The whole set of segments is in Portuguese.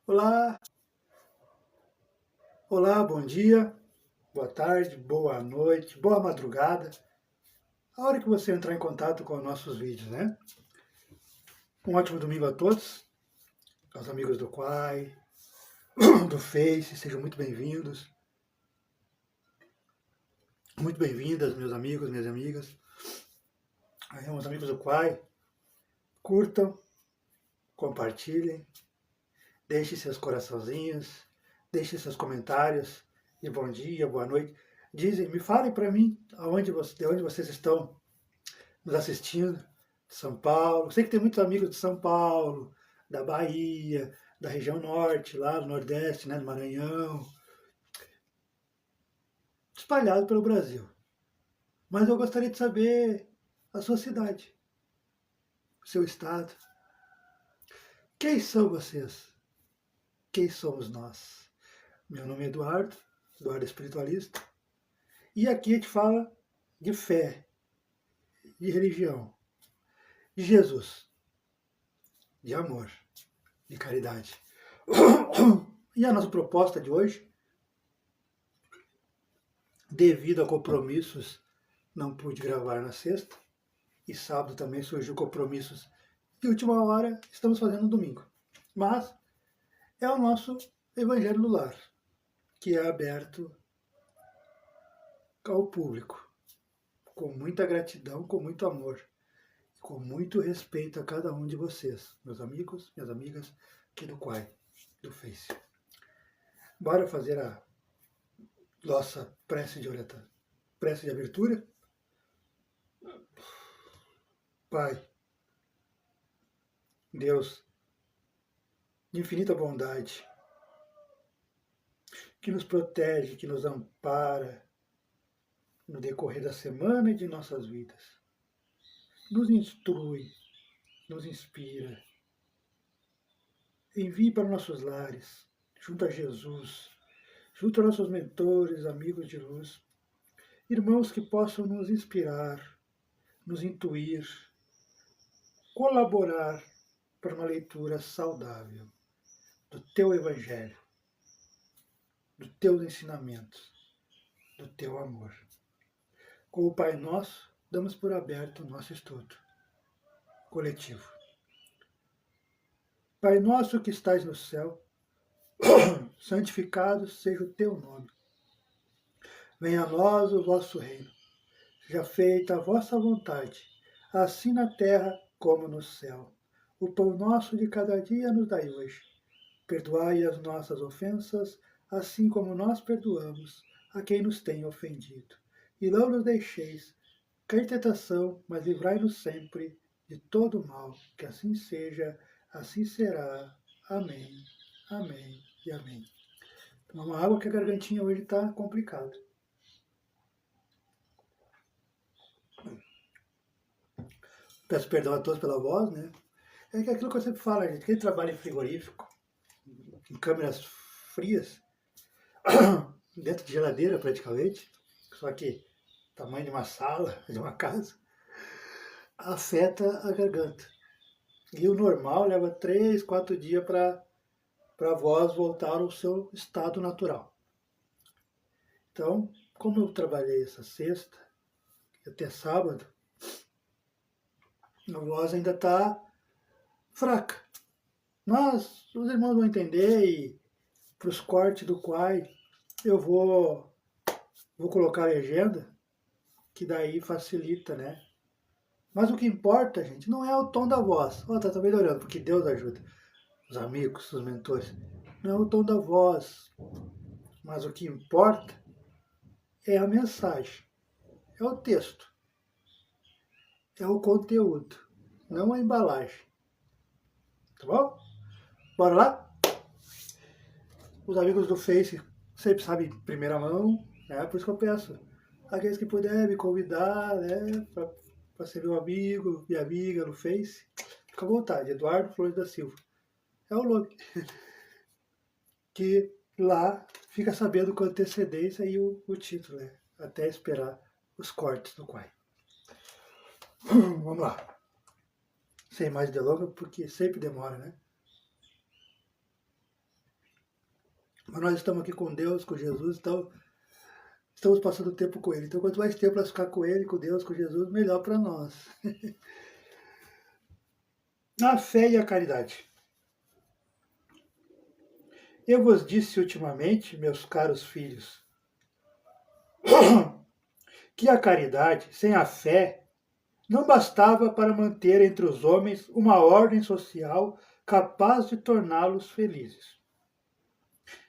Olá, olá, bom dia, boa tarde, boa noite, boa madrugada. A hora que você entrar em contato com os nossos vídeos, né? Um ótimo domingo a todos, aos amigos do Quai, do Face, sejam muito bem-vindos. Muito bem-vindas, meus amigos, minhas amigas. Aí, meus amigos do Quai, curtam, compartilhem, deixem seus coraçãozinhos, deixem seus comentários de bom dia, boa noite. Me falem para mim de onde vocês estão nos assistindo, de São Paulo. Sei que tem muitos amigos de São Paulo, da Bahia, da região norte, lá do Nordeste, né, do Maranhão, espalhado pelo Brasil. Mas eu gostaria de saber a sua cidade, o seu estado. Quem são vocês? Quem somos nós? Meu nome é Eduardo, Eduardo Espiritualista, e aqui a gente fala de fé, de religião, de Jesus, de amor, de caridade. E a nossa proposta de hoje, devido a compromissos, não pude gravar na sexta, e sábado também surgiu compromissos de última hora, estamos fazendo no domingo. Mas é o nosso Evangelho do Lar, que é aberto ao público, com muita gratidão, com muito amor, com muito respeito a cada um de vocês, meus amigos, minhas amigas, aqui do Quai, do Face. Bora fazer a nossa prece de abertura? Pai, Deus, de infinita bondade, que nos protege, que nos ampara no decorrer da semana e de nossas vidas. Nos instrui, nos inspira. Envie para nossos lares, junto a Jesus, junto a nossos mentores, amigos de luz, irmãos que possam nos inspirar, nos intuir, colaborar para uma leitura saudável do teu Evangelho, dos teus ensinamentos, do teu amor. Com o Pai Nosso, damos por aberto o nosso estudo coletivo. Pai nosso que estais no céu, santificado seja o teu nome. Venha a nós o vosso reino. Seja feita a vossa vontade, assim na terra como no céu. O pão nosso de cada dia nos dai hoje. Perdoai as nossas ofensas, assim como nós perdoamos a quem nos tem ofendido. E não nos deixeis cair em tentação, mas livrai-nos sempre de todo mal. Que assim seja, assim será. Amém, amém e amém. Tomar uma água que a gargantinha hoje está complicada. Peço perdão a todos pela voz, né? É que aquilo que eu sempre falo, gente, quem trabalha em frigorífico, em câmeras frias, dentro de geladeira praticamente, só que tamanho de uma sala, de uma casa, afeta a garganta. E o normal leva 3, 4 dias para a voz voltar ao seu estado natural. Então, como eu trabalhei essa sexta, até sábado, a voz ainda está fraca. Mas os irmãos vão entender e para os cortes do Quai eu vou colocar a legenda, que daí facilita, né? Mas o que importa, gente, não é o tom da voz. Ó, tá melhorando, porque Deus ajuda. Os amigos, os mentores. Não é o tom da voz. Mas o que importa é a mensagem. É o texto. É o conteúdo. Não a embalagem. Tá bom? Bora lá? Os amigos do Face sempre sabem em primeira mão, né? Por isso que eu peço. Aqueles que puderem me convidar, né? Para ser meu amigo, minha amiga no Face, fica à vontade. Eduardo Flores da Silva. É o nome. Que lá fica sabendo com antecedência e o título, né? Até esperar os cortes do Quai. Vamos lá. Sem mais delongas, porque sempre demora, né? Mas nós estamos aqui com Deus, com Jesus, então estamos passando tempo com Ele. Então, quanto mais tempo nós ficar com Ele, com Deus, com Jesus, melhor para nós. A fé e a caridade. Eu vos disse ultimamente, meus caros filhos, que a caridade, sem a fé, não bastava para manter entre os homens uma ordem social capaz de torná-los felizes.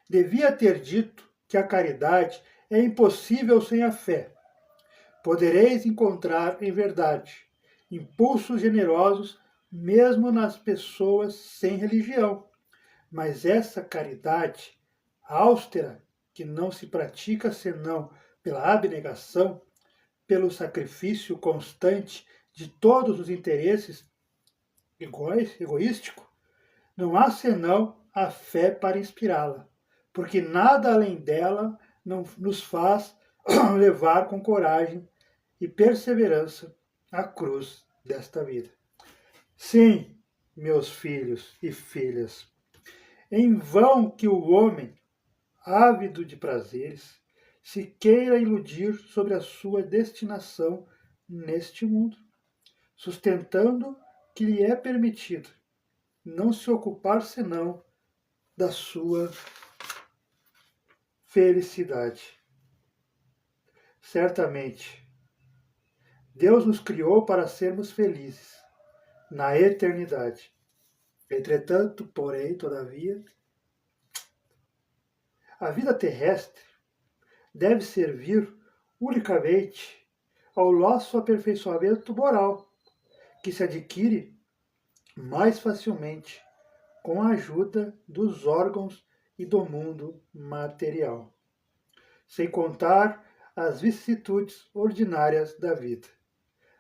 Devia ter dito que a caridade é impossível sem a fé. Podereis encontrar, em verdade, impulsos generosos mesmo nas pessoas sem religião, mas essa caridade austera, que não se pratica senão pela abnegação, pelo sacrifício constante de todos os interesses egoístico, não há senão a fé para inspirá-la, porque nada além dela não nos faz levar com coragem e perseverança a cruz desta vida. Sim, meus filhos e filhas, em vão que o homem, ávido de prazeres, se queira iludir sobre a sua destinação neste mundo, sustentando que lhe é permitido não se ocupar senão da sua felicidade. Certamente, Deus nos criou para sermos felizes na eternidade. Entretanto, porém, todavia, a vida terrestre deve servir unicamente ao nosso aperfeiçoamento moral, que se adquire mais facilmente com a ajuda dos órgãos e do mundo material, sem contar as vicissitudes ordinárias da vida,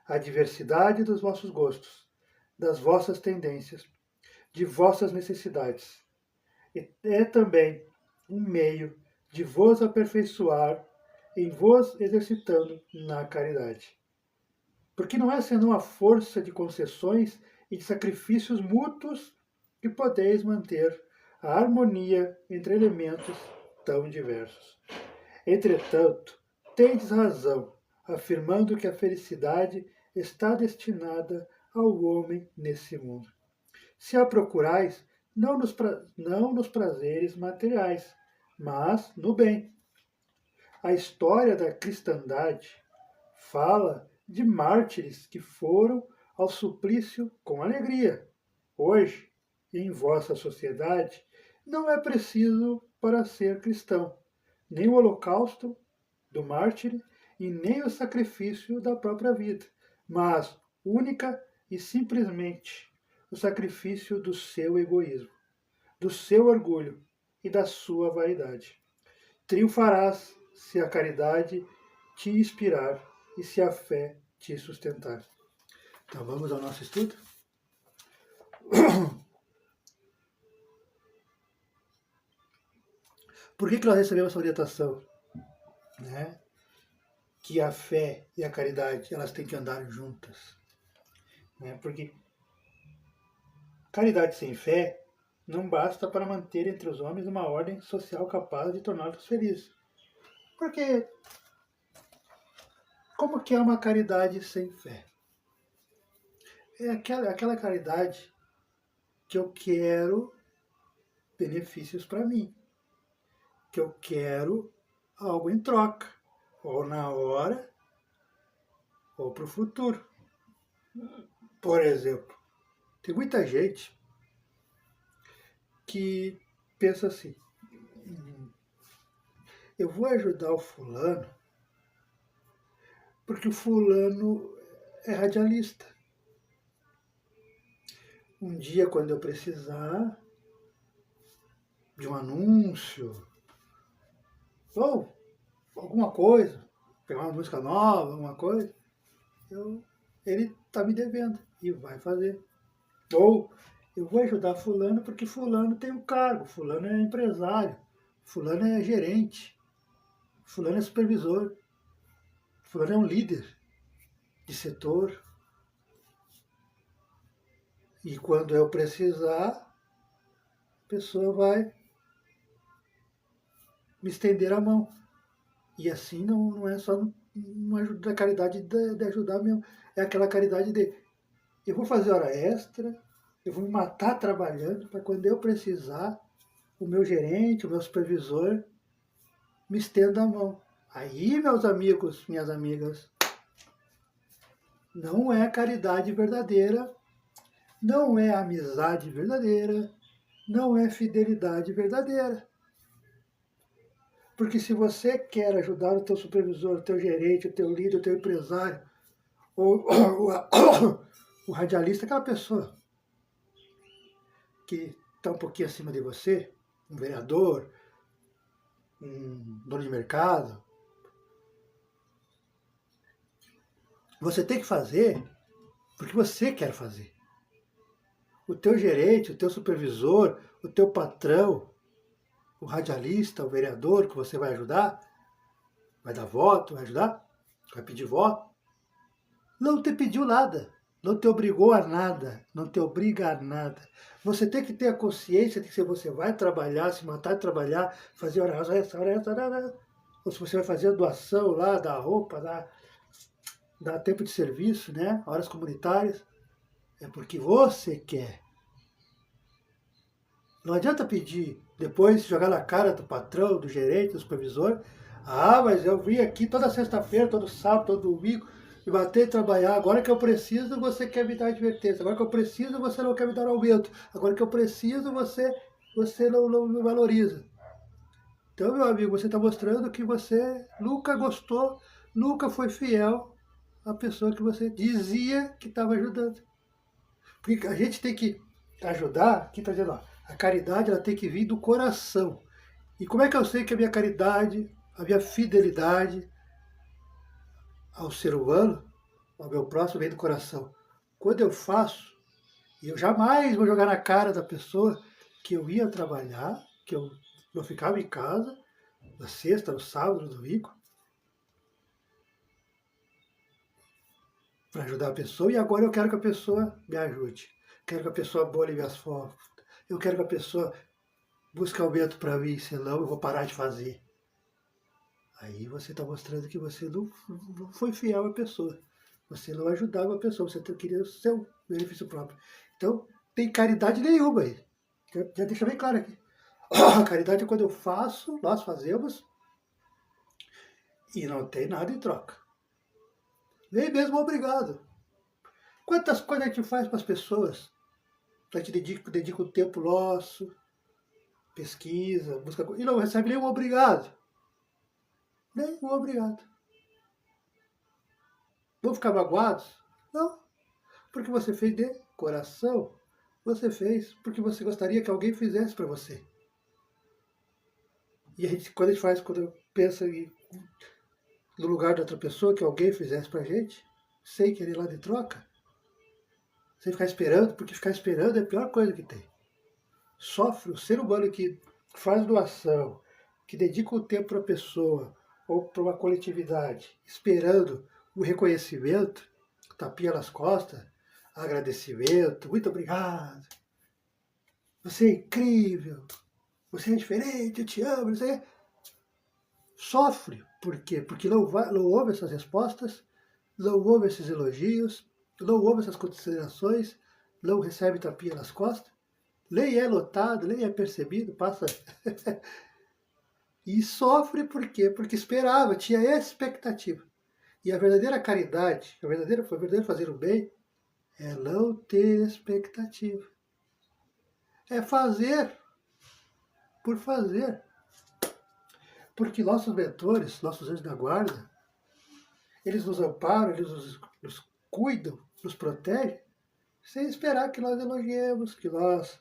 a diversidade dos vossos gostos, das vossas tendências, de vossas necessidades. E é também um meio de vos aperfeiçoar em vos exercitando na caridade. Porque não é senão a força de concessões e de sacrifícios mútuos que podeis manter a harmonia entre elementos tão diversos. Entretanto, tendes razão, afirmando que a felicidade está destinada ao homem nesse mundo. Se a procurais, não nos prazeres materiais, mas no bem. A história da cristandade fala de mártires que foram ao suplício com alegria. Hoje, em vossa sociedade, não é preciso para ser cristão nem o holocausto do mártir e nem o sacrifício da própria vida, mas única e simplesmente o sacrifício do seu egoísmo, do seu orgulho e da sua vaidade. Triunfarás se a caridade te inspirar e se a fé te sustentar. Então vamos ao nosso estudo? Por que nós recebemos essa orientação? Né? Que a fé e a caridade elas têm que andar juntas. Né? Porque caridade sem fé não basta para manter entre os homens uma ordem social capaz de torná-los felizes. Porque como que é uma caridade sem fé? É aquela caridade que eu quero benefícios para mim, que eu quero algo em troca, ou na hora, ou para o futuro. Por exemplo, tem muita gente que pensa assim, eu vou ajudar o fulano porque o fulano é radialista. Um dia, quando eu precisar de um anúncio, ou alguma coisa, pegar uma música nova, alguma coisa, ele está me devendo e vai fazer. Ou eu vou ajudar fulano porque fulano tem um cargo, fulano é empresário, fulano é gerente, fulano é supervisor, fulano é um líder de setor. E quando eu precisar, a pessoa vai me estender a mão. E assim não é só uma ajuda, a caridade de ajudar mesmo. É aquela caridade de eu vou fazer hora extra, eu vou me matar trabalhando para quando eu precisar, o meu gerente, o meu supervisor me estenda a mão. Aí, meus amigos, minhas amigas, não é caridade verdadeira, não é amizade verdadeira, não é fidelidade verdadeira. Porque se você quer ajudar o teu supervisor, o teu gerente, o teu líder, o teu empresário, ou o radialista, aquela pessoa que está um pouquinho acima de você, um vereador, um dono de mercado, você tem que fazer porque você quer fazer. O teu gerente, o teu supervisor, o teu patrão, o radialista, o vereador que você vai ajudar, vai dar voto, vai ajudar, vai pedir voto, não te pediu nada, não te obrigou a nada, não te obriga a nada. Você tem que ter a consciência de que se você vai trabalhar, se matar de trabalhar, fazer hora extra, ou se você vai fazer a doação lá da roupa, dar tempo de serviço, né, horas comunitárias, é porque você quer. Não adianta pedir, depois jogar na cara do patrão, do gerente, do supervisor. Ah, mas eu vim aqui toda sexta-feira, todo sábado, todo domingo, me bater e trabalhar. Agora que eu preciso, você quer me dar advertência. Agora que eu preciso, você não quer me dar aumento. Agora que eu preciso, você não me valoriza. Então, meu amigo, você está mostrando que você nunca gostou, nunca foi fiel à pessoa que você dizia que estava ajudando. Porque a gente tem que ajudar, aqui está dizendo, ó, a caridade ela tem que vir do coração. E como é que eu sei que a minha caridade, a minha fidelidade ao ser humano, ao meu próximo, vem do coração? Quando eu faço, e eu jamais vou jogar na cara da pessoa que eu ia trabalhar, que eu não ficava em casa, na sexta, no sábado, no domingo, para ajudar a pessoa, e agora eu quero que a pessoa me ajude. Quero que a pessoa bole minhas fotos. Eu quero que a pessoa busque aumento para mim, senão eu vou parar de fazer. Aí você está mostrando que você não foi fiel à pessoa. Você não ajudava a pessoa, você queria o seu benefício próprio. Então, tem caridade nenhuma aí. Já deixa bem claro aqui. A caridade é quando eu faço, nós fazemos, e não tem nada em troca. Nem mesmo obrigado. Quantas coisas a gente faz para as pessoas? A gente dedica o tempo nosso, pesquisa, busca, e não recebe nenhum obrigado. Nenhum obrigado. Vão ficar magoados? Não. Porque você fez de coração. Você fez porque você gostaria que alguém fizesse para você. E a gente, quando pensa no lugar da outra pessoa, que alguém fizesse pra gente, sem querer lá de troca, sem ficar esperando, porque ficar esperando é a pior coisa que tem. Sofre o ser humano que faz doação, que dedica o tempo para a pessoa, ou para uma coletividade, esperando o reconhecimento, tapinha nas costas, agradecimento, muito obrigado, você é incrível, você é diferente, eu te amo, não sei. Sofre. Por quê? Porque não ouve essas respostas, não ouve esses elogios, não ouve essas considerações, não recebe tapinha nas costas, nem é notado, nem é percebido, passa. E sofre por quê? Porque esperava, tinha expectativa. E a verdadeira caridade, o verdadeiro fazer o bem, é não ter expectativa. É fazer por fazer. Porque nossos mentores, nossos anjos da guarda, eles nos amparam, eles nos cuidam, nos protegem, sem esperar que nós elogiemos, que nós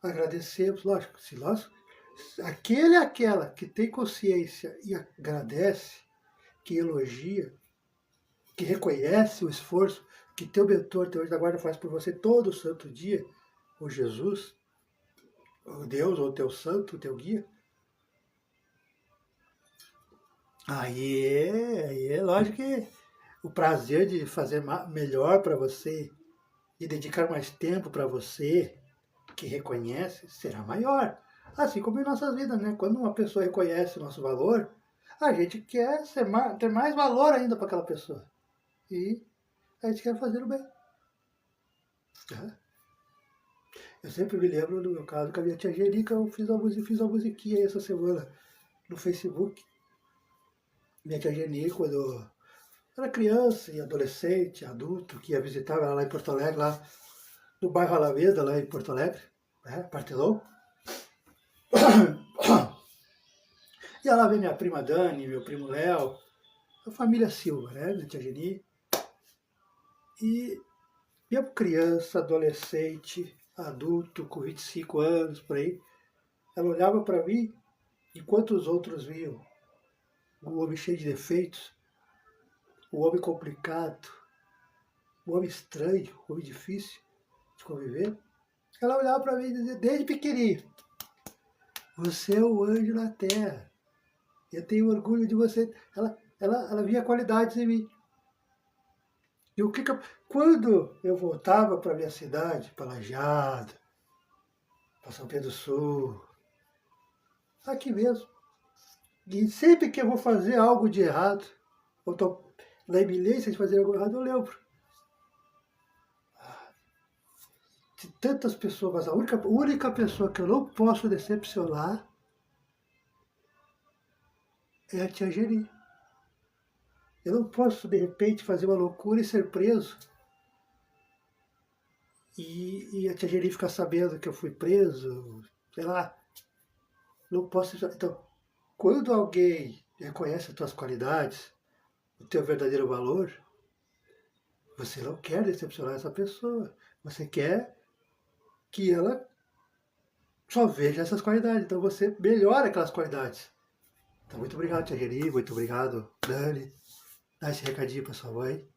agradecemos. Lógico, se nós, aquele e aquela que tem consciência e agradece, que elogia, que reconhece o esforço que teu mentor, teu anjo da guarda faz por você todo santo dia, ou Jesus, ou Deus, ou teu santo, teu guia, aí é lógico que o prazer de fazer melhor para você, de dedicar mais tempo para você, que reconhece, será maior. Assim como em nossas vidas, né? Quando uma pessoa reconhece o nosso valor, a gente quer ter mais valor ainda para aquela pessoa. E a gente quer fazer o bem. Tá? Eu sempre me lembro do meu caso com a minha tia Angelica, eu fiz uma musiquinha aí essa semana no Facebook. Minha tia Angelica, quando eu era criança e adolescente, adulto, que ia visitar ela lá em Porto Alegre, lá no bairro Alameda, lá em Porto Alegre, né, Partelão. E lá vem minha prima Dani, meu primo Léo, a família Silva, né, minha tia Geni. E mesmo criança, adolescente, adulto, com 25 anos, por aí, ela olhava para mim, enquanto os outros viam o homem cheio de defeitos, o homem complicado, o homem estranho, o homem difícil de conviver. Ela olhava para mim e dizia, desde pequenininho, você é o anjo na terra. Eu tenho orgulho de você. Ela via qualidades em mim. E o que quando eu voltava para minha cidade, para Lajeado, para São Pedro do Sul, aqui mesmo, e sempre que eu vou fazer algo de errado, ou estou na iminência de fazer algo errado, eu lembro de tantas pessoas, mas a única pessoa que eu não posso decepcionar é a tia Geni. Eu não posso, de repente, fazer uma loucura e ser preso. E a tia Geni ficar sabendo que eu fui preso, sei lá. Não posso. Então, quando alguém reconhece as tuas qualidades, o teu verdadeiro valor, você não quer decepcionar essa pessoa. Você quer que ela só veja essas qualidades. Então você melhora aquelas qualidades. Então, muito obrigado, tia Geni. Muito obrigado, Dani. Dá esse recadinho para sua mãe.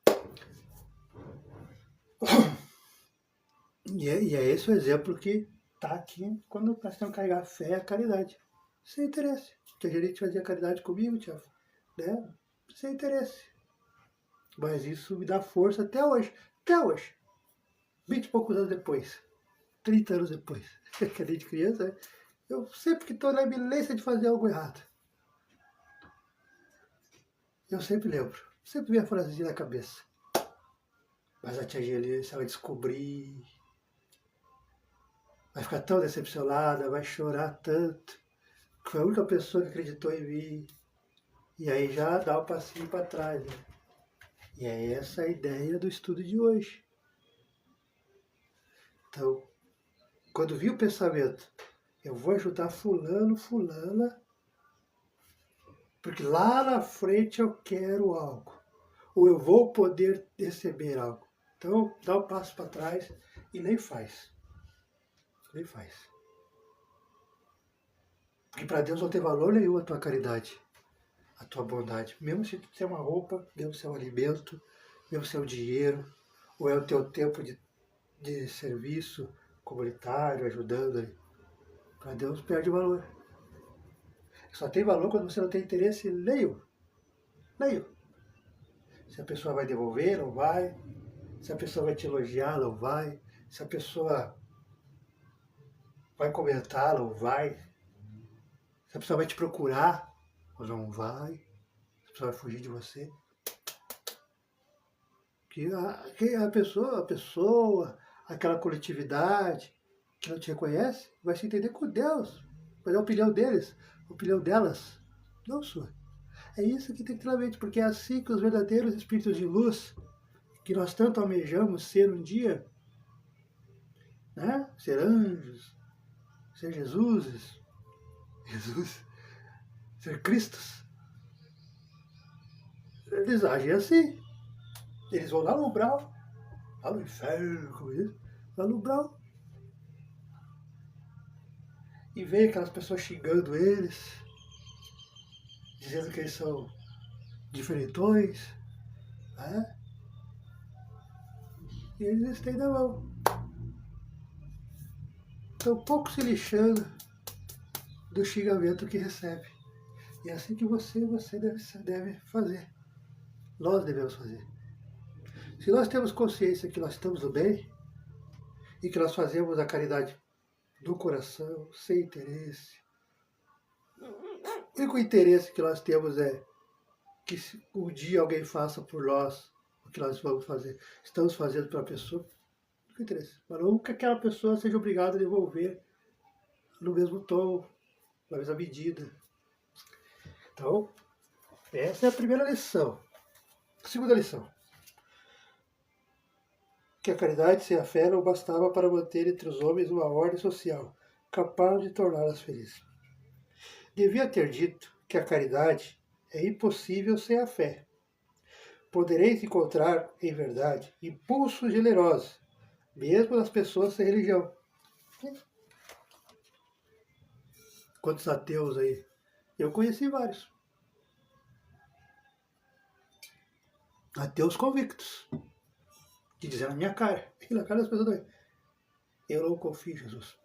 E é esse o exemplo que está aqui quando nós temos que carregar a fé e a caridade. Sem interesse. Tia Geni fazia caridade comigo, tia, né? Sem interesse. Mas isso me dá força até hoje. Até hoje. 20 e poucos anos depois. 30 anos depois. Que é de criança, né? Eu sempre que estou na iminência de fazer algo errado. Eu sempre lembro. Sempre vem a frasezinha na cabeça. Mas a tia Geli, se ela descobrir, vai ficar tão decepcionada, vai chorar tanto. Que foi a única pessoa que acreditou em mim. E aí já dá um passinho para trás. Né? E é essa a ideia do estudo de hoje. Então, quando vi o pensamento, eu vou ajudar fulano, fulana, porque lá na frente eu quero algo. Ou eu vou poder receber algo. Então, dá um passo para trás e nem faz. Nem faz. Porque para Deus não tem valor nenhum a tua caridade, a tua bondade. Mesmo se tu tem uma roupa, mesmo se é um alimento, mesmo se é um dinheiro, ou é o teu tempo de serviço comunitário, ajudando ali. Para Deus perde valor. Só tem valor quando você não tem interesse nenhum. Nenhum. Se a pessoa vai devolver, não vai. Se a pessoa vai te elogiar, não vai. Se a pessoa vai comentar, não vai. Se a pessoa vai te procurar, ou não vai. Se a pessoa vai fugir de você. Que a pessoa, aquela coletividade que não te reconhece, vai se entender com Deus. Mas é a opinião deles, a opinião delas, não sua. É isso que tem que ter na mente, porque é assim que os verdadeiros espíritos de luz, que nós tanto almejamos ser um dia, né? Ser anjos, ser Jesus, ser Cristos, eles agem assim. Eles vão lá no umbral, lá no inferno, como diz, lá no umbral, e vê aquelas pessoas xingando eles, dizendo que eles são diferentões, né? E eles estendem a mão. Estão pouco se lixando do xingamento que recebe. E é assim que você deve fazer. Nós devemos fazer. Se nós temos consciência que nós estamos no bem e que nós fazemos a caridade do coração, sem interesse. O único interesse que nós temos é que um dia alguém faça por nós o que nós vamos fazer, estamos fazendo para a pessoa. O único interesse. Mas não que aquela pessoa seja obrigada a devolver no mesmo tom, na mesma medida. Então, essa é a primeira lição. Segunda lição. Que a caridade sem a fé não bastava para manter entre os homens uma ordem social capaz de torná-las felizes. Devia ter dito que a caridade é impossível sem a fé. Podereis encontrar, em verdade, impulsos generosos, mesmo nas pessoas sem religião. Quantos ateus aí? Eu conheci vários. Ateus convictos. De dizer na minha cara, e na cara das pessoas também. Eu não confio em Jesus.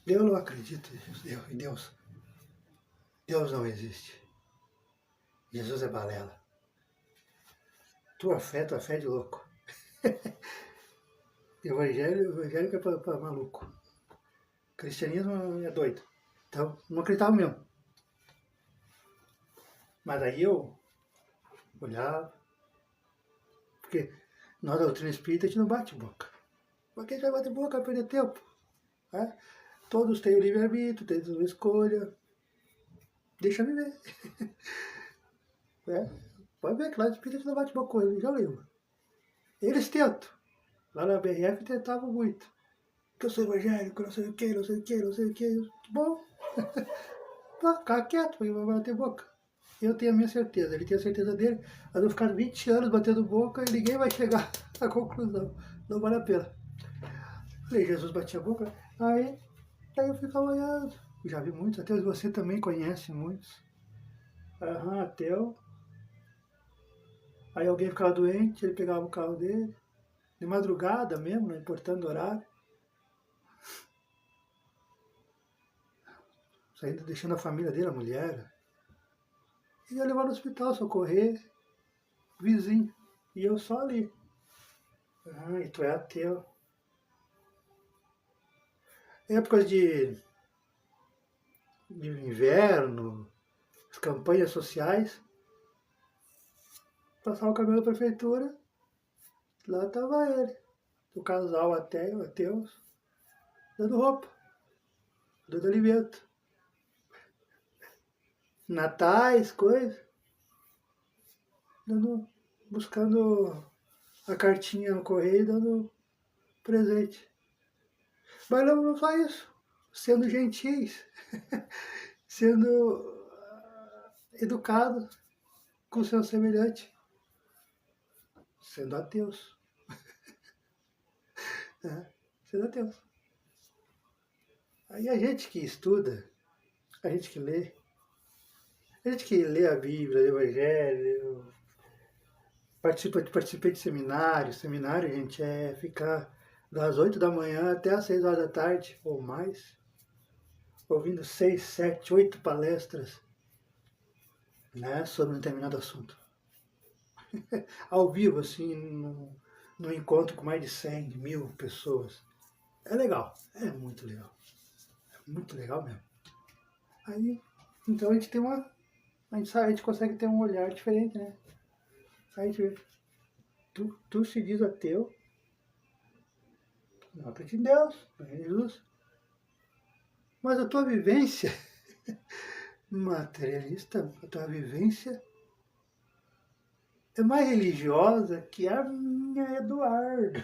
Eu não acredito em Deus. Deus não existe. Jesus é balela. Tua fé é de louco. Evangélico é para maluco. Cristianismo é doido. Então, não acreditava mesmo. Mas aí eu olhava. Porque nós da doutrina espírita a gente não bate boca. Por que a gente vai bater boca? Vai perder tempo. Né? Todos têm o livre-arbítrio, têm uma escolha. Deixa viver. Pode ver que lá de espírita a gente não bate boca com ele, já lembro. Eles tentam. Lá na BRF tentavam muito. Que eu sou evangélico, não sei o que, não sei o que, não sei o que. Bom, ficar quieto, vai bater boca. Eu tenho a minha certeza, ele tem a certeza dele, mas eu ficar 20 anos batendo boca e ninguém vai chegar à conclusão. Não vale a pena. Falei, Jesus batia a boca, aí eu ficava olhando. Já vi muitos, até você também conhece muitos. Ateu. Aí alguém ficava doente, ele pegava o carro dele, de madrugada mesmo, não importando o horário. Saindo, deixando a família dele, a mulher. Ia levar no hospital, socorrer, vizinho. E eu só ali. E tu é ateu. Épocas de inverno, as campanhas sociais, passava o caminhão da prefeitura, lá estava ele, o casal ateus, dando roupa, dando alimento. Natais, coisas, buscando a cartinha no correio, dando presente. Mas não só isso, sendo gentis, sendo educado com o seu semelhante, sendo ateus. Sendo ateus. Aí a gente que estuda, a gente que lê a Bíblia, o Evangelho, participei de seminário. Seminário, gente, é ficar das 8 da manhã até as 6 horas da tarde, ou mais, ouvindo 6, 7, 8 palestras, né, sobre um determinado assunto. Ao vivo, assim, num encontro com mais de 100, 1000 pessoas. É legal, é muito legal. É muito legal mesmo. Aí, então a gente tem a gente consegue ter um olhar diferente, né? Aí a gente vê, tu se diz ateu, não acredita em Deus, não em Jesus, mas a tua vivência materialista, a tua vivência é mais religiosa que a minha, Eduardo.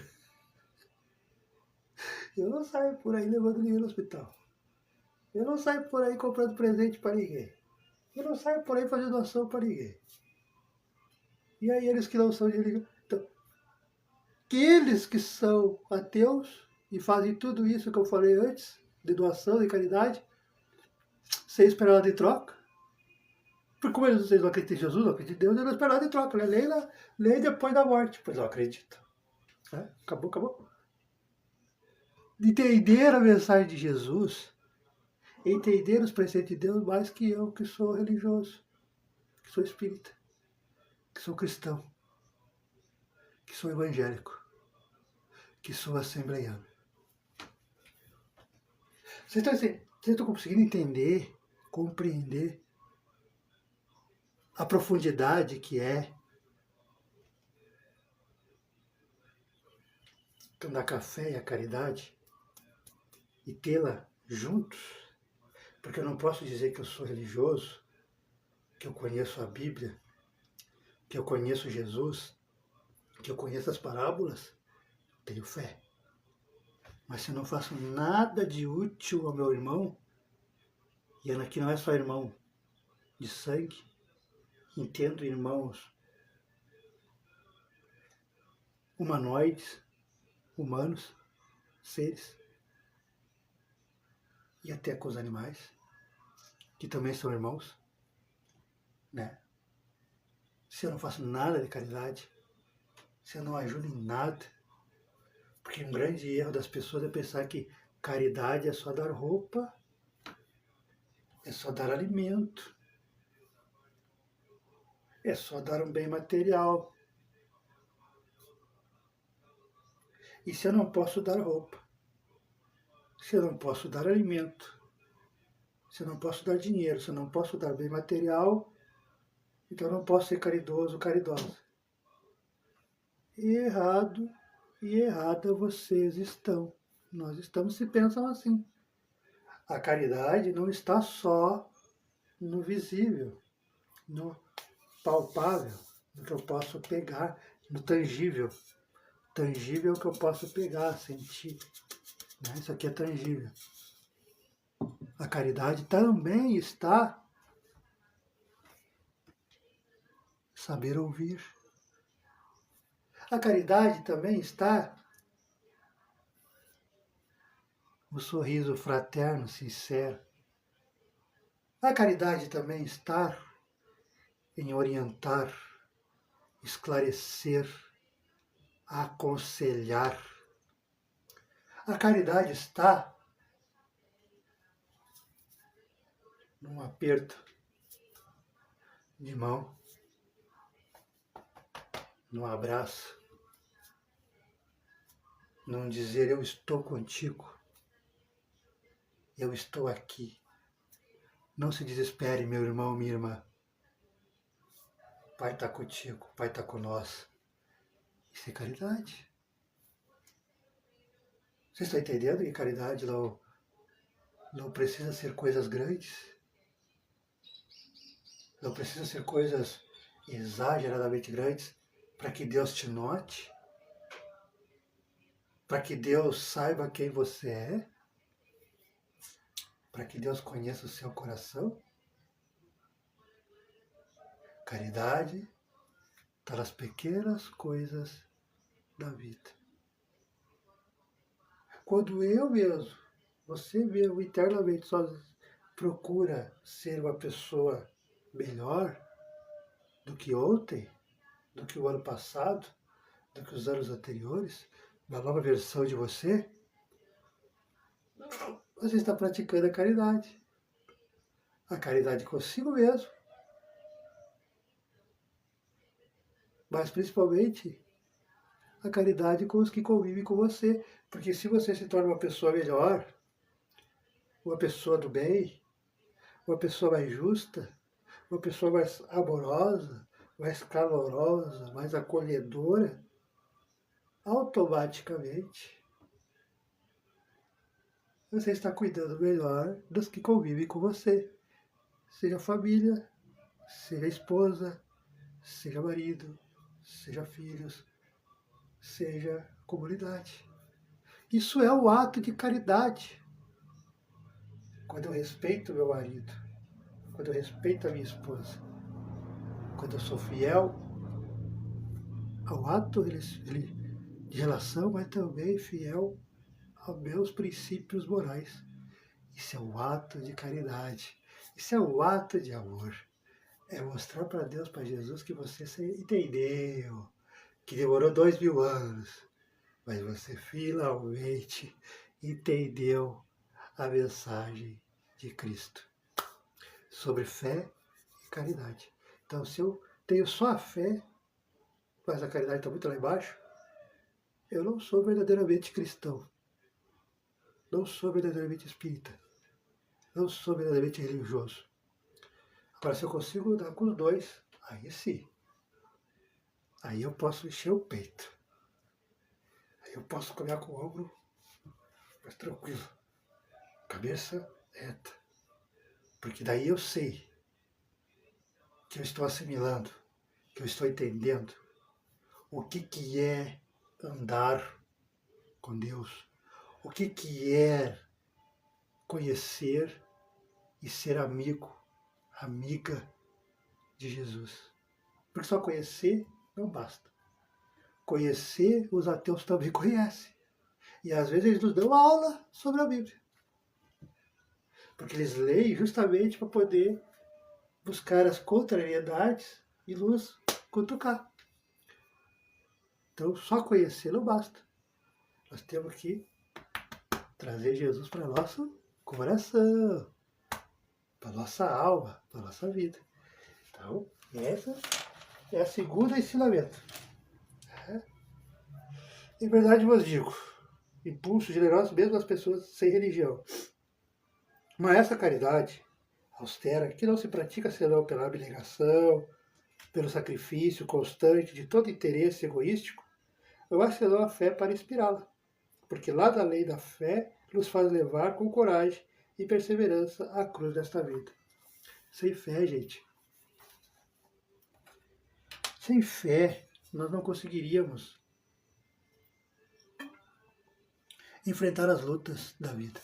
Eu não saio por aí levando ninguém no hospital. Eu não saio por aí comprando presente para ninguém. Eu não saio por aí fazendo doação para ninguém. E aí eles que não são de religião. Então, aqueles que são ateus e fazem tudo isso que eu falei antes, de doação, de caridade, sem esperar nada em troca. Porque como vocês não acreditam em Jesus, não acreditam em Deus, eles não esperam nada em troca. Né? Lei depois da morte. Pois não acreditam. Acabou. Entender a mensagem de Jesus, entender os preceitos de Deus mais que eu, que sou religioso, que sou espírita, que sou cristão, que sou evangélico, que sou assembleiano. Vocês estão conseguindo entender, compreender a profundidade que é tomar café e a caridade e tê-la juntos? Porque eu não posso dizer que eu sou religioso, que eu conheço a Bíblia, que eu conheço Jesus, que eu conheço as parábolas, tenho fé. Mas se eu não faço nada de útil ao meu irmão, e aqui não é só irmão de sangue, entendo irmãos humanoides, humanos, seres, e até com os animais, que também são irmãos, né? Se eu não faço nada de caridade, se eu não ajudo em nada, porque um grande erro das pessoas é pensar que caridade é só dar roupa, é só dar alimento, é só dar um bem material. E se eu não posso dar roupa, se eu não posso dar alimento, se eu não posso dar dinheiro, se eu não posso dar bem material, então eu não posso ser caridoso, caridosa. E errado e errada vocês estão. Nós estamos se pensam assim. A caridade não está só no visível, no palpável, no que eu posso pegar, no tangível. Tangível é o que eu posso pegar, sentir. Né? Isso aqui é tangível. A caridade também está saber ouvir. A caridade também está o sorriso fraterno, sincero. A caridade também está em orientar, esclarecer, aconselhar. A caridade está num aperto de mão, num abraço, num dizer eu estou contigo, eu estou aqui. Não se desespere, meu irmão, minha irmã. Pai está contigo, Pai está conosco. Isso é caridade. Você está entendendo que caridade não precisa ser coisas grandes? Não precisa ser coisas exageradamente grandes para que Deus te note? Para que Deus saiba quem você é? Para que Deus conheça o seu coração? Caridade está nas pequenas coisas da vida. Quando eu mesmo, você mesmo, internamente só procura ser uma pessoa melhor do que ontem, do que o ano passado, do que os anos anteriores, uma nova versão de você, você está praticando a caridade. A caridade consigo mesmo. Mas principalmente a caridade com os que convivem com você. Porque se você se torna uma pessoa melhor, uma pessoa do bem, uma pessoa mais justa, uma pessoa mais amorosa, mais calorosa, mais acolhedora, automaticamente você está cuidando melhor dos que convivem com você. Seja família, seja esposa, seja marido, seja filhos, seja comunidade. Isso é o ato de caridade. Quando eu respeito meu marido, quando eu respeito a minha esposa, quando eu sou fiel ao ato de relação, mas também fiel aos meus princípios morais. Isso é um ato de caridade. Isso é um ato de amor. É mostrar para Deus, para Jesus, que você entendeu, que demorou 2000 anos, mas você finalmente entendeu a mensagem de Cristo sobre fé e caridade. Então, se eu tenho só a fé, mas a caridade está muito lá embaixo, eu não sou verdadeiramente cristão. Não sou verdadeiramente espírita. Não sou verdadeiramente religioso. Agora, se eu consigo dar com os dois, aí sim. Aí eu posso encher o peito. Aí eu posso caminhar com o ombro mais tranquilo. Cabeça reta. Porque daí eu sei que eu estou assimilando, que eu estou entendendo o que é andar com Deus, o que é conhecer e ser amigo, amiga de Jesus. Porque só conhecer não basta. Conhecer, os ateus também conhecem. E às vezes eles nos dão aula sobre a Bíblia. Porque eles leem justamente para poder buscar as contrariedades e nos cutucar. Então, só conhecer não basta. Nós temos que trazer Jesus para nosso coração, para nossa alma, para nossa vida. Então, essa é a segunda ensinamento. Em verdade vos digo, impulso generoso mesmo às pessoas sem religião. Mas essa caridade austera, que não se pratica senão pela abnegação, pelo sacrifício constante de todo interesse egoístico, não há senão a fé para inspirá-la. Porque lá da lei da fé nos faz levar com coragem e perseverança a cruz desta vida. Sem fé, gente. Sem fé, nós não conseguiríamos enfrentar as lutas da vida.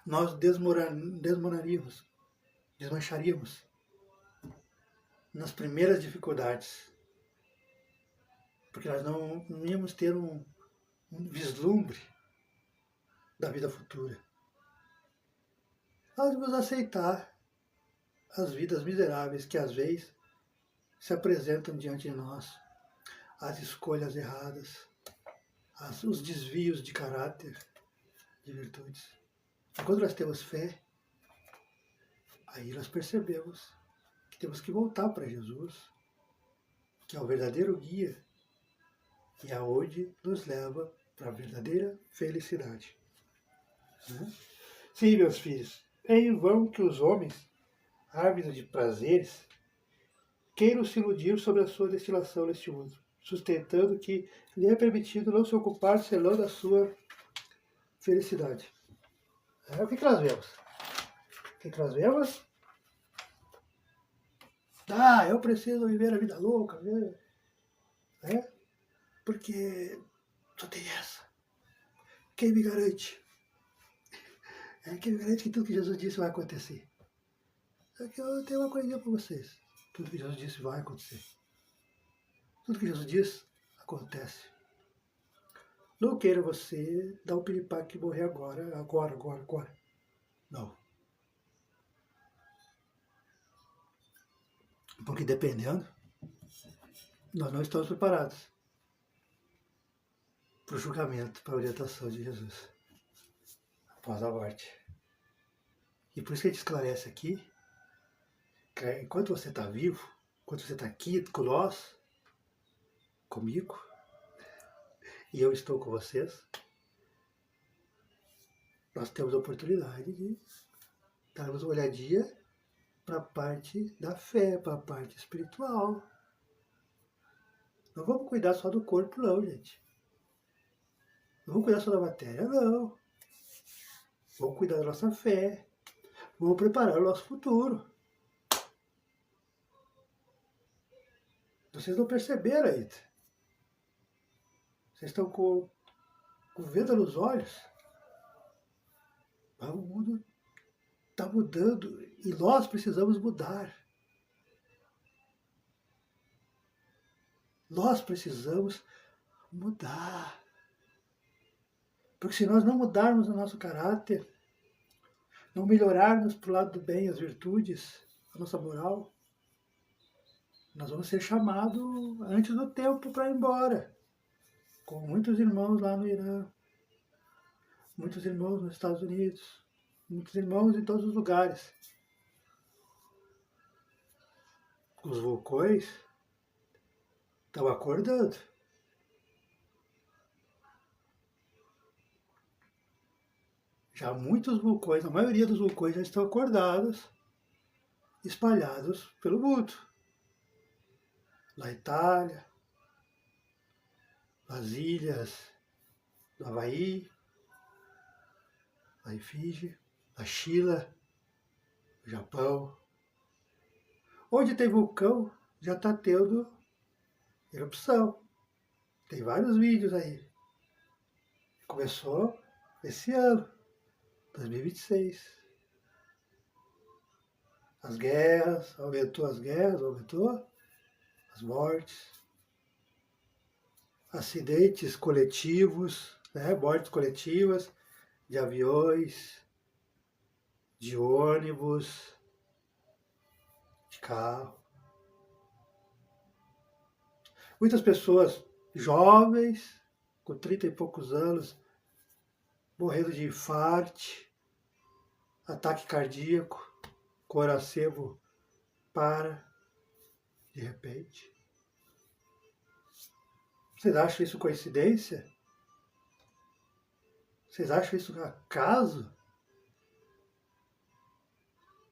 Nós desmoronaríamos, desmancharíamos nas primeiras dificuldades. Porque nós não íamos ter um vislumbre da vida futura. Nós vamos aceitar as vidas miseráveis que às vezes se apresentam diante de nós, as escolhas erradas, os desvios de caráter, de virtudes. E quando nós temos fé, aí nós percebemos que temos que voltar para Jesus, que é o verdadeiro guia e aonde nos leva para a verdadeira felicidade. Sim, meus filhos, é em vão que os homens, ávidos de prazeres, queiram se iludir sobre a sua destinação neste mundo, sustentando que lhe é permitido não se ocupar senão da sua felicidade. O que nós vemos? O que nós vemos? Eu preciso viver a vida louca, né? Porque só tem essa. Quem me garante? Quem me garante que tudo que Jesus disse vai acontecer? Só que eu tenho uma coisinha para vocês. Tudo que Jesus disse vai acontecer. Tudo que Jesus diz, acontece. Não queira você dar um piripaque e morrer agora. Não. Porque dependendo, nós não estamos preparados para o julgamento, para a orientação de Jesus após a morte. E por isso que a gente esclarece aqui, que enquanto você está vivo, enquanto você está aqui com nós, comigo, e eu estou com vocês, nós temos a oportunidade de darmos uma olhadinha para a parte da fé, para a parte espiritual. Não vamos cuidar só do corpo, não, gente. Não vamos cuidar só da matéria, não. Vamos cuidar da nossa fé. Vamos preparar o nosso futuro. Vocês não perceberam ainda. Vocês estão com venda nos olhos. Mas o mundo está mudando e nós precisamos mudar. Nós precisamos mudar. Porque se nós não mudarmos o nosso caráter, não melhorarmos para o lado do bem as virtudes, a nossa moral, nós vamos ser chamados antes do tempo para ir embora. Com muitos irmãos lá no Irã, muitos irmãos nos Estados Unidos, muitos irmãos em todos os lugares. Os vulcões estão acordando. Já muitos vulcões, a maioria dos vulcões já estão acordados, espalhados pelo mundo. Na Itália, nas ilhas do Havaí, na Fiji, na China, no Japão. Onde tem vulcão, já está tendo erupção. Tem vários vídeos aí. Começou esse ano, 2026. As guerras, aumentou as mortes, acidentes coletivos, né? Mortes coletivas de aviões, de ônibus, de carro. Muitas pessoas jovens, com 30 e poucos anos, morrendo de infarte, ataque cardíaco, coração para de repente. Vocês acham isso coincidência? Vocês acham isso acaso?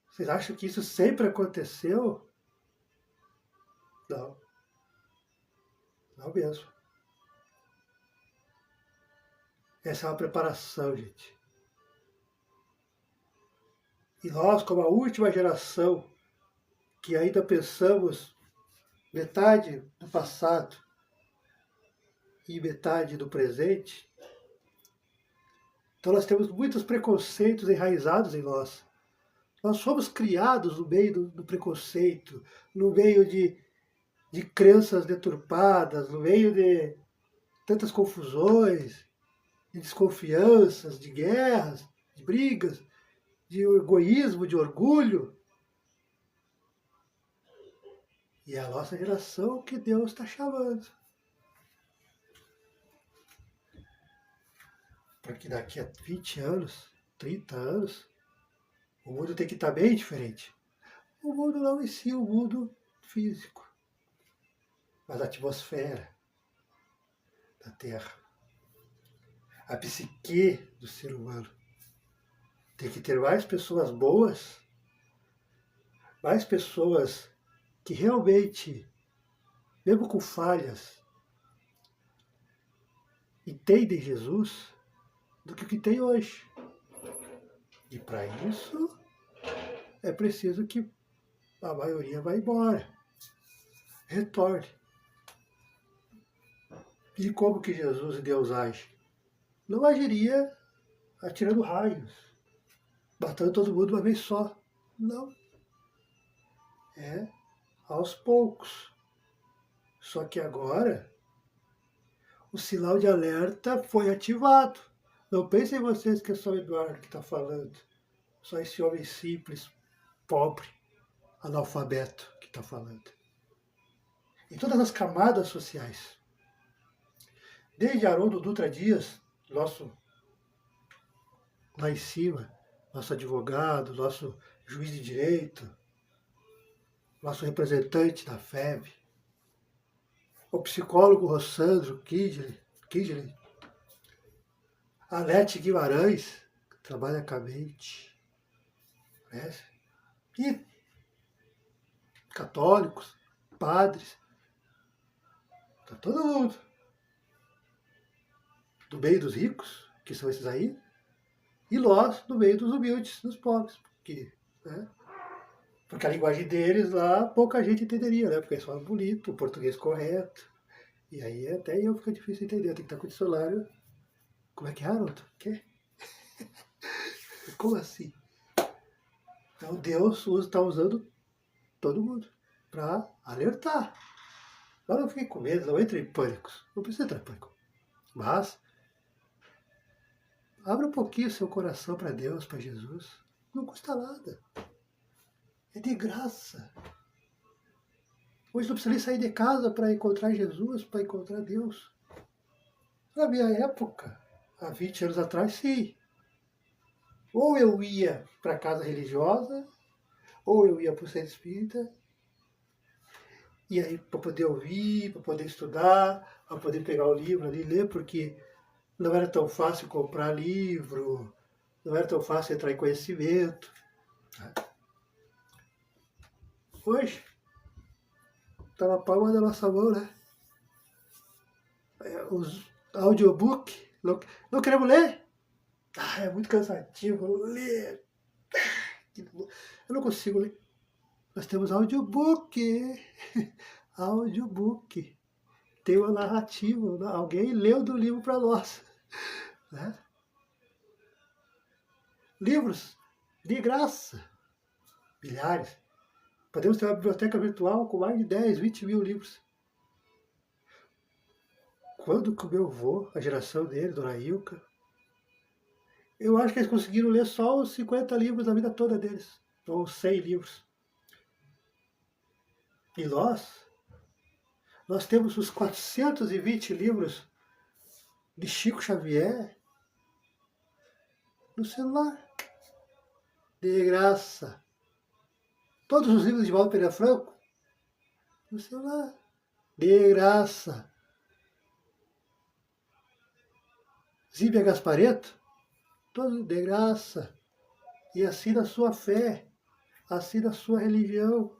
Vocês acham que isso sempre aconteceu? Não. Não mesmo. Essa é uma preparação, gente. E nós, como a última geração, que ainda pensamos metade do passado e metade do presente, então nós temos muitos preconceitos enraizados em nós. Nós fomos criados no meio do preconceito, no meio de crenças deturpadas, no meio de tantas confusões, de desconfianças, de guerras, de brigas, de egoísmo, de orgulho. E é a nossa geração que Deus está chamando. Porque daqui a 20 anos, 30 anos, o mundo tem que estar bem diferente. O mundo não em si, o mundo físico, mas a atmosfera da Terra, a psique do ser humano. Tem que ter mais pessoas boas, mais pessoas que realmente, mesmo com falhas, entendem Jesus do que o que tem hoje. E para isso é preciso que a maioria vá embora, retorne. E como que Jesus e Deus agem? Não agiria atirando raios, matando todo mundo de uma vez só. Não. É aos poucos. Só que agora o sinal de alerta foi ativado. Não pensem vocês que é só o Eduardo que está falando. Só esse homem simples, pobre, analfabeto que está falando. Em todas as camadas sociais. Desde Haroldo Dutra Dias, nosso lá em cima, nosso advogado, nosso juiz de direito, nosso representante da FEB, o psicólogo Rossandro Kidley, a Lete Guimarães, que trabalha com a mente, né? E católicos, padres, tá todo mundo. Do meio dos ricos, que são esses aí, e nós do meio dos humildes, dos pobres, porque a linguagem deles lá pouca gente entenderia, né? Porque eles falam bonito, o português correto, e aí até eu fica difícil entender, tem que estar com o dicionário. Como é que é, Haroldo? Que? Como assim? Então Deus está usando todo mundo para alertar. Agora não fiquem com medo, não entre em pânico. Não precisa entrar em pânico. Mas abra um pouquinho seu coração para Deus, para Jesus. Não custa nada. É de graça. Hoje não precisa nem sair de casa para encontrar Jesus, para encontrar Deus. Na minha época, há 20 anos atrás, sim. Ou eu ia para a casa religiosa, ou eu ia para o centro espírita, e aí para poder ouvir, para poder estudar, para poder pegar o livro ali e ler, porque não era tão fácil comprar livro, não era tão fácil entrar em conhecimento. Hoje, está na palma da nossa mão, né? Os audiobook, não queremos ler? É muito cansativo ler. Eu não consigo ler. Nós temos audiobook. Audiobook. Tem uma narrativa. Alguém leu do livro para nós. Né? Livros de graça. Milhares. Podemos ter uma biblioteca virtual com mais de 10, 20 mil livros. Quando que o meu avô, a geração dele, Dona Ilka, eu acho que eles conseguiram ler só os 50 livros da vida toda deles. Ou 100 livros. E nós temos os 420 livros de Chico Xavier no celular. De graça. Todos os livros de Valdo Pereira Franco no celular. De graça. Zíbia Gasparetto, todos de graça. E assim na sua fé, assim na sua religião.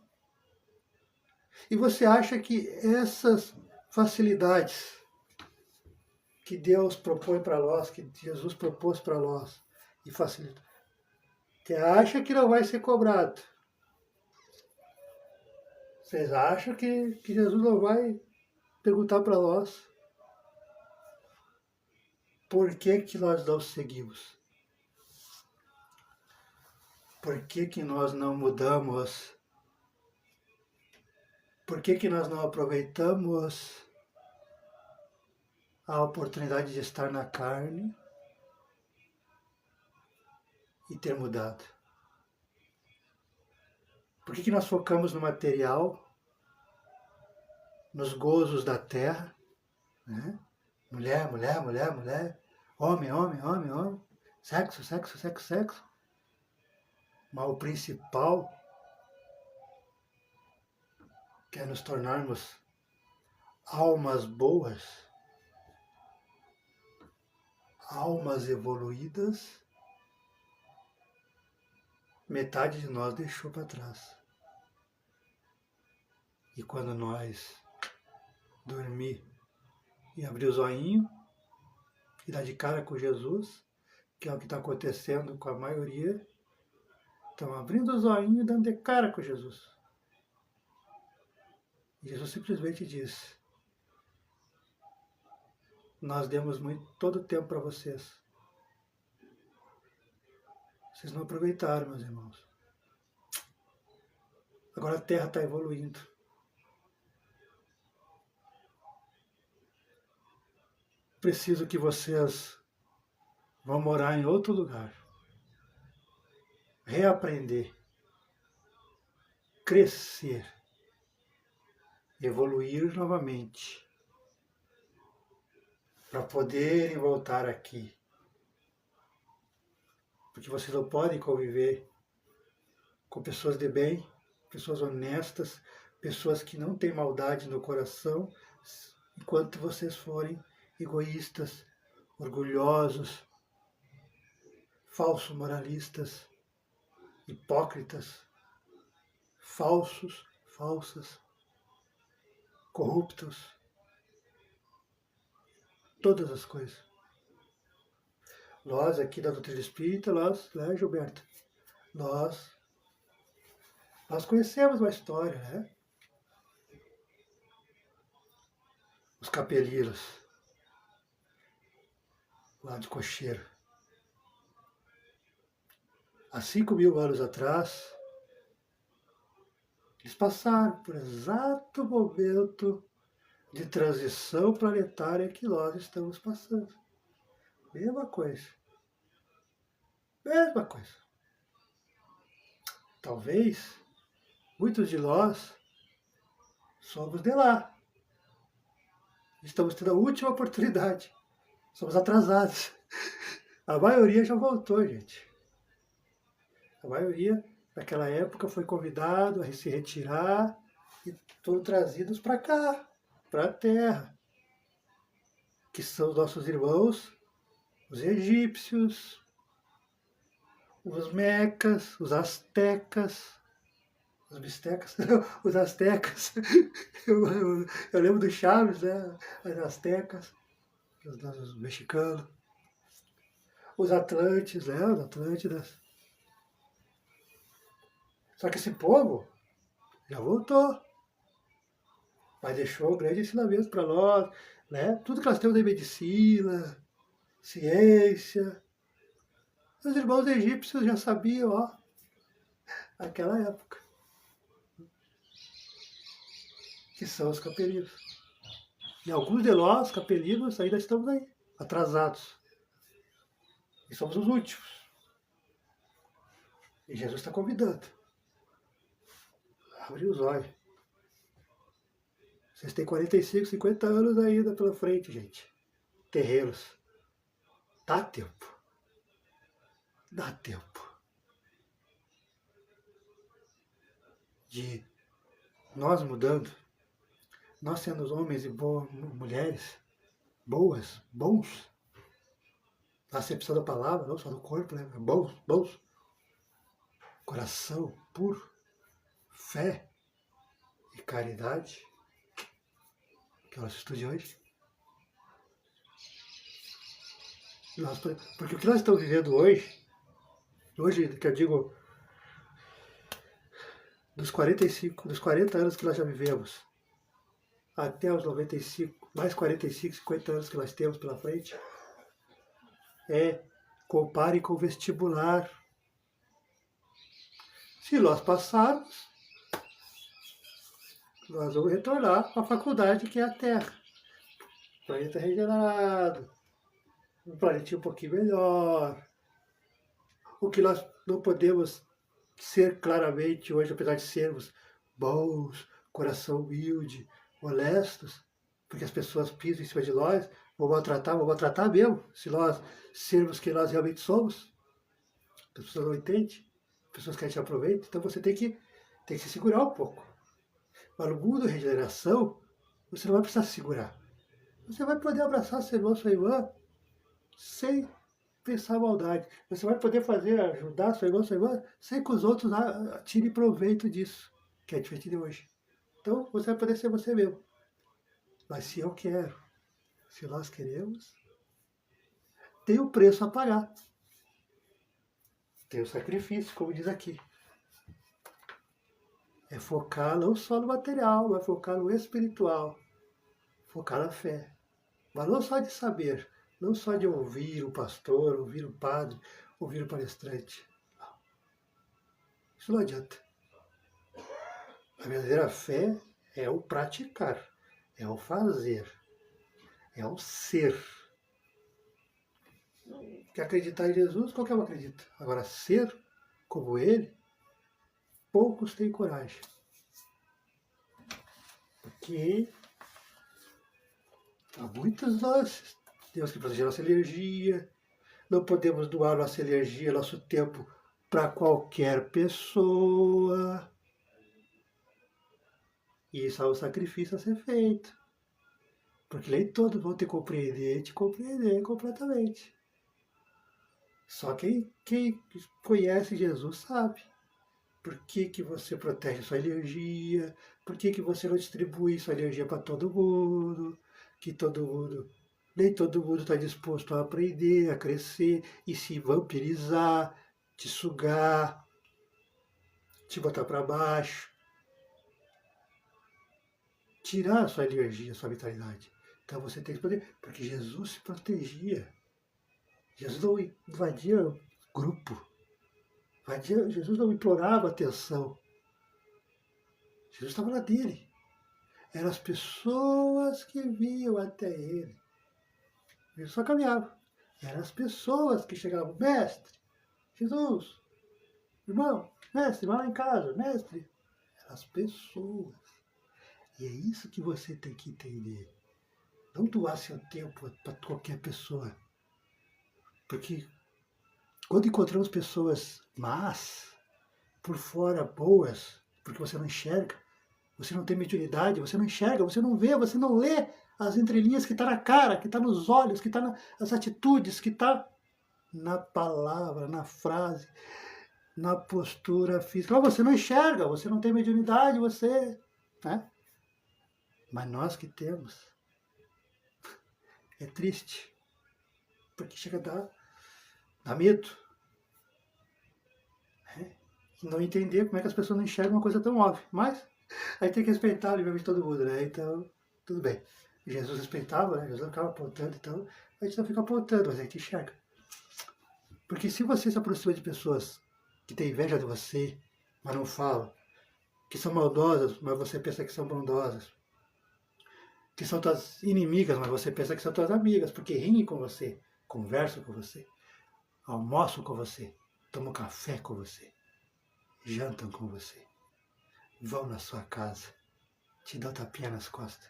E você acha que essas facilidades que Deus propõe para nós, que Jesus propôs para nós, e facilita, você acha que não vai ser cobrado? Vocês acham que Jesus não vai perguntar para nós por que nós não seguimos? Por que nós não mudamos? Por que nós não aproveitamos a oportunidade de estar na carne e ter mudado? Por que nós focamos no material, nos gozos da terra, né? Mulher, mulher, mulher, mulher, homem, homem, homem, homem, sexo, sexo, sexo, sexo. Mas o principal que é nos tornarmos almas boas, almas evoluídas, metade de nós deixou para trás. E quando nós dormir e abrir o zoinho e dar de cara com Jesus, que é o que está acontecendo com a maioria, estão abrindo o zoinho e dando de cara com Jesus. E Jesus simplesmente diz: nós demos todo o tempo para vocês. Vocês não aproveitaram, meus irmãos. Agora a Terra está evoluindo. Preciso que vocês vão morar em outro lugar. Reaprender. Crescer. Evoluir novamente. Para poderem voltar aqui. Porque vocês não podem conviver com pessoas de bem, pessoas honestas, pessoas que não têm maldade no coração, enquanto vocês forem egoístas, orgulhosos, falsos moralistas, hipócritas, falsos, falsas, corruptos, todas as coisas. Nós aqui da doutrina espírita, né, Gilberto? Nós conhecemos uma história, né? Os capeliros, lá de Cocheiro. Há 5.000 anos atrás, eles passaram por exato momento de transição planetária que nós estamos passando. Mesma coisa. Mesma coisa. Talvez muitos de nós somos de lá. Estamos tendo a última oportunidade. Somos atrasados. A maioria já voltou, gente. A maioria, naquela época, foi convidado a se retirar e foram trazidos para cá, para a Terra, que são os nossos irmãos, os egípcios, os mecas, os astecas, os bistecas, os astecas. Eu lembro do Chaves, né? As astecas, os mexicanos, os Atlantes, né? Os Atlântidas. Só que esse povo já voltou, mas deixou um grande ensinamento para nós, né? Tudo que nós temos em medicina, ciência. Os irmãos egípcios já sabiam, ó, naquela época, que são os capelinos. E alguns de nós, capelinos, ainda estamos aí, atrasados. E somos os últimos. E Jesus está convidando. Abre os olhos. Vocês têm 45, 50 anos ainda pela frente, gente. Terreiros. Dá tempo. Dá tempo. De nós mudando, nós sendo homens e mulheres boas, bons, na acepção da palavra, não só do corpo, né? Bons, bons. Coração puro, fé e caridade, que é o nosso estudo de hoje. Porque o que nós estamos vivendo hoje, que eu digo, dos 40 anos que nós já vivemos, até os 95, mais 45, 50 anos que nós temos pela frente, compare com o vestibular. Se nós passarmos, nós vamos retornar para a faculdade, que é a Terra. Planeta regenerado, um planetinho um pouquinho melhor. O que nós não podemos ser claramente hoje, apesar de sermos bons, coração humilde, honestos, porque as pessoas pisam em cima de nós, vão maltratar mesmo, se nós sermos quem nós realmente somos. As pessoas não entendem, as pessoas querem te aproveitar, então você tem que se segurar um pouco. Mas no mundo de regeneração, você não vai precisar se segurar. Você vai poder abraçar seu irmão, sua irmã, sem pensar maldade. Você vai poder ajudar seu irmão, sua irmã, sem que os outros tirem proveito disso, que é diferente de hoje. Então, você vai poder ser você mesmo. Mas se eu quero, se nós queremos, tem um preço a pagar. Tem o sacrifício, como diz aqui. É focar não só no material, mas focar no espiritual. Focar na fé. Mas não só de saber, não só de ouvir o pastor, ouvir o padre, ouvir o palestrante. Não. Isso não adianta. A verdadeira fé é o praticar, é o fazer, é o ser. Quer acreditar em Jesus, qualquer um acredita. Agora, ser como ele, poucos têm coragem. Porque há muitos nós temos que proteger nossa energia, não podemos doar nossa energia, nosso tempo para qualquer pessoa. E isso é um sacrifício a ser feito. Porque nem todos vão te compreender completamente. Só quem conhece Jesus sabe. Por que você protege sua energia? Por que você não distribui sua energia para todo mundo? Nem todo mundo está disposto a aprender, a crescer e se vampirizar, te sugar, te botar para baixo, tirar a sua energia, a sua vitalidade. Então você tem que poder, porque Jesus se protegia. Jesus não invadia grupo. Jesus não implorava atenção. Jesus estava lá dele. Eram as pessoas que vinham até ele. Ele só caminhava. Eram as pessoas que chegavam. Mestre, Jesus, irmão, mestre, vai lá em casa, mestre. Eram as pessoas. E é isso que você tem que entender. Não doar seu tempo para qualquer pessoa. Porque quando encontramos pessoas más, por fora boas, porque você não enxerga, você não tem mediunidade, você não enxerga, você não vê, você não lê as entrelinhas que está na cara, que está nos olhos, que está nas atitudes, que está na palavra, na frase, na postura física. Você não enxerga, você não tem mediunidade, você... Né? Mas nós que temos. É triste. Porque chega a dar medo. Né? Não entender como é que as pessoas não enxergam uma coisa tão óbvia. Mas aí tem que respeitar, obviamente, todo mundo, né? Então, tudo bem. Jesus respeitava, né? Jesus ficava apontando, então a gente não fica apontando, mas a gente enxerga. Porque se você se aproxima de pessoas que têm inveja de você, mas não falam, que são maldosas, mas você pensa que são bondosas, que são tuas inimigas, mas você pensa que são tuas amigas, porque riem com você, conversam com você, almoçam com você, tomam café com você, jantam com você, vão na sua casa, te dão tapinha nas costas.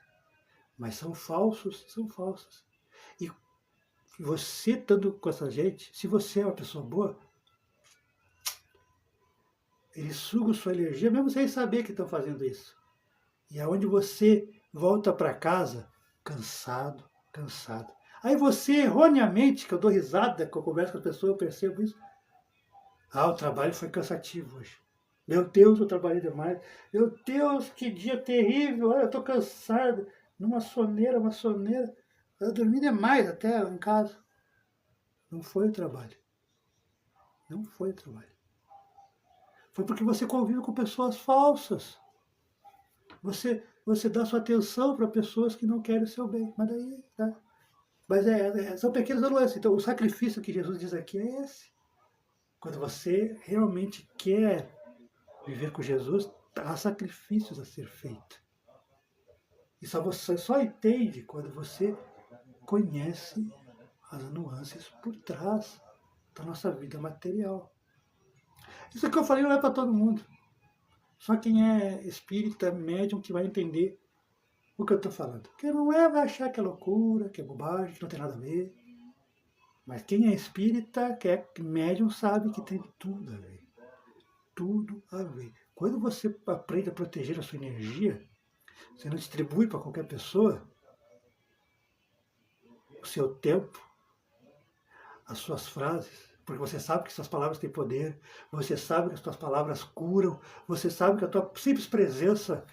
Mas são falsos, são falsos. E você estando com essa gente, se você é uma pessoa boa, eles sugam sua energia, mesmo sem saber que estão fazendo isso. E é onde você volta para casa cansado, cansado. Aí você, erroneamente, que eu dou risada, que eu converso com as pessoas, eu percebo isso. O trabalho foi cansativo hoje. Meu Deus, eu trabalhei demais. Meu Deus, que dia terrível. Olha, eu estou cansado. Uma soneira. Eu dormi demais até em casa. Não foi o trabalho. Não foi o trabalho. Foi porque você convive com pessoas falsas. Você dá sua atenção para pessoas que não querem o seu bem. Mas daí, tá? Mas são pequenas nuances. Então, o sacrifício que Jesus diz aqui é esse. Quando você realmente quer viver com Jesus, há sacrifícios a ser feito. E você só entende quando você conhece as nuances por trás da nossa vida material. Isso que eu falei não é para todo mundo. Só quem é espírita, médium, que vai entender o que eu estou falando. Quem não é, vai achar que é loucura, que é bobagem, que não tem nada a ver. Mas quem é espírita, que é médium, sabe que tem tudo a ver. Tudo a ver. Quando você aprende a proteger a sua energia, você não distribui para qualquer pessoa o seu tempo, as suas frases, porque você sabe que suas palavras têm poder, você sabe que as suas palavras curam, você sabe que a tua simples presença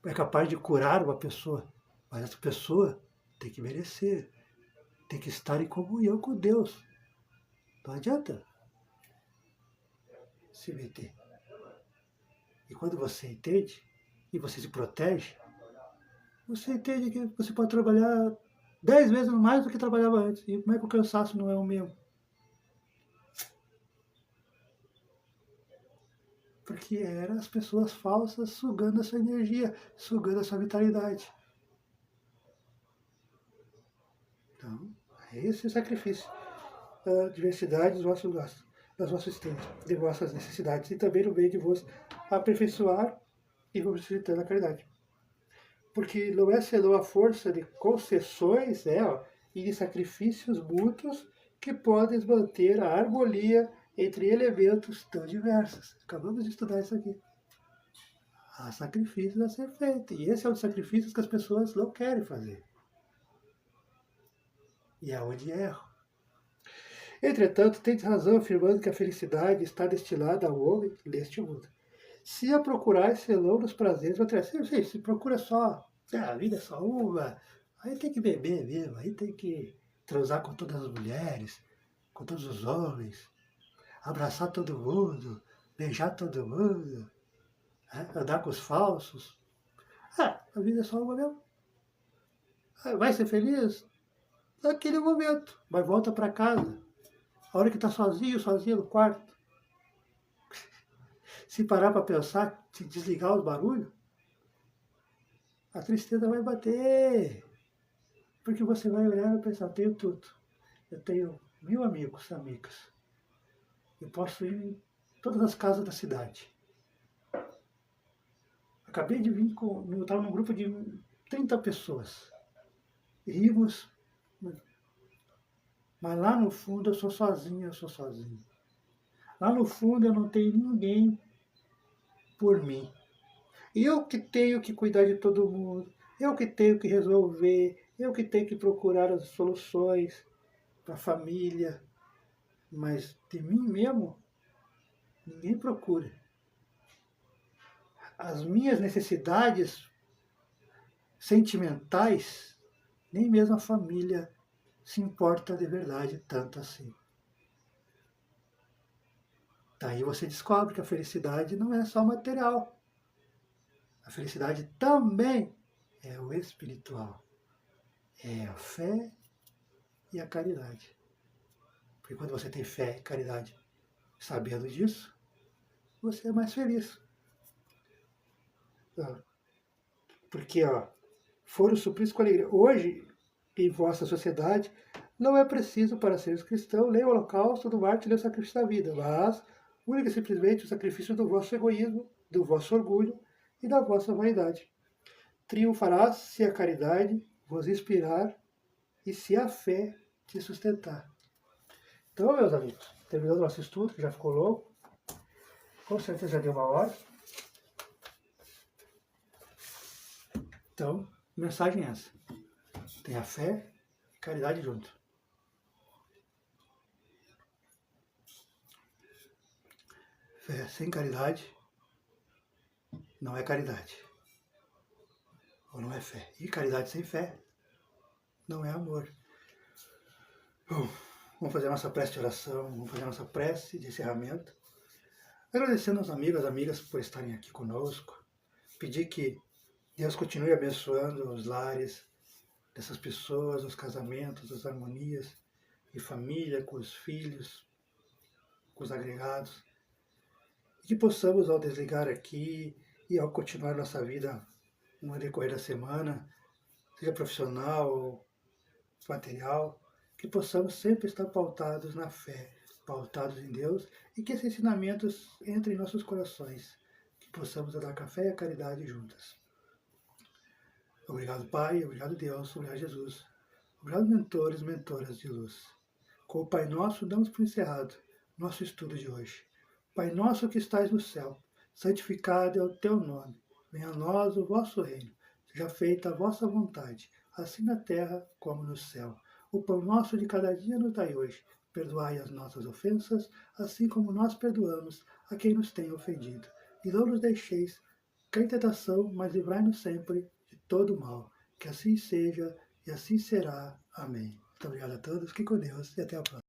é capaz de curar uma pessoa. Mas essa pessoa tem que merecer, tem que estar em comunhão com Deus. Não adianta se meter. E quando você entende, e você se protege, você entende que você pode trabalhar 10 vezes mais do que trabalhava antes. E como é que o cansaço não é o mesmo? Porque eram as pessoas falsas sugando a sua energia, sugando a sua vitalidade. Então, esse é o sacrifício. A diversidade dos vossos gastos, das vossas existências, de vossas necessidades, e também no meio de vos aperfeiçoar e vos facilitando a caridade. Porque não é senão a força de concessões e de sacrifícios mútuos que podem manter a harmonia entre elementos tão diversos. Acabamos de estudar isso aqui. Há sacrifícios a ser feito. E esse é um dos sacrifícios que as pessoas não querem fazer. E é onde erram. Entretanto, tem razão afirmando que a felicidade está destinada ao homem neste mundo. Se a procurar, selão nos prazeres materiais. Se procura só, a vida é só uma, aí tem que beber mesmo, aí tem que transar com todas as mulheres, com todos os homens, abraçar todo mundo, beijar todo mundo, andar com os falsos. A vida é só uma mesmo. Vai ser feliz? Naquele momento, mas volta para casa. A hora que está sozinho no quarto. Se parar para pensar, se desligar os barulhos, a tristeza vai bater. Porque você vai olhar e pensar, eu tenho tudo. Eu tenho 1000 amigos, amigas. Eu posso ir em todas as casas da cidade. Acabei de vir estava num grupo de 30 pessoas. Rimos, mas lá no fundo eu sou sozinho. Lá no fundo eu não tenho ninguém por mim. Eu que tenho que cuidar de todo mundo, eu que tenho que resolver, eu que tenho que procurar as soluções para a família. mas de mim mesmo, ninguém procura. As minhas necessidades sentimentais, nem mesmo a família se importa de verdade tanto assim. Daí você descobre que a felicidade não é só material. A felicidade também é o espiritual. É a fé e a caridade. Porque quando você tem fé e caridade, sabendo disso, você é mais feliz. Porque, foram supridos com alegria. Hoje, em vossa sociedade, não é preciso para seres cristão nem o holocausto do mártir nem o sacrifício da vida, mas única e simplesmente o sacrifício do vosso egoísmo, do vosso orgulho e da vossa vaidade. Triunfarás se a caridade vos inspirar e se a fé te sustentar. Então, meus amigos, terminou o nosso estudo, que já ficou longo. Com certeza já deu uma hora. Então, mensagem é essa. Tenha fé e caridade junto. Fé sem caridade não é caridade. Ou não é fé. E caridade sem fé não é amor. Bom, vamos fazer a nossa prece de oração, vamos fazer a nossa prece de encerramento. Agradecendo aos amigos, às amigas por estarem aqui conosco. Pedir que Deus continue abençoando os lares dessas pessoas, os casamentos, as harmonias de família, com os filhos, com os agregados. E que possamos, ao desligar aqui e ao continuar nossa vida no decorrer da semana, seja profissional ou material, que possamos sempre estar pautados na fé, pautados em Deus, e que esses ensinamentos entrem em nossos corações, que possamos andar com a fé e a caridade juntas. Obrigado, Pai, obrigado, Deus, obrigado, Jesus. Obrigado, mentores, mentoras de luz. Com o Pai Nosso, damos por encerrado nosso estudo de hoje. Pai nosso que estais no céu, santificado é o teu nome. Venha a nós o vosso reino. Seja feita a vossa vontade, assim na terra como no céu. O pão nosso de cada dia nos dai hoje. Perdoai as nossas ofensas, assim como nós perdoamos a quem nos tem ofendido. E não nos deixeis cair em tentação, mas livrai-nos sempre de todo mal. Que assim seja e assim será. Amém. Muito obrigado a todos, fiquem com Deus e até a próxima.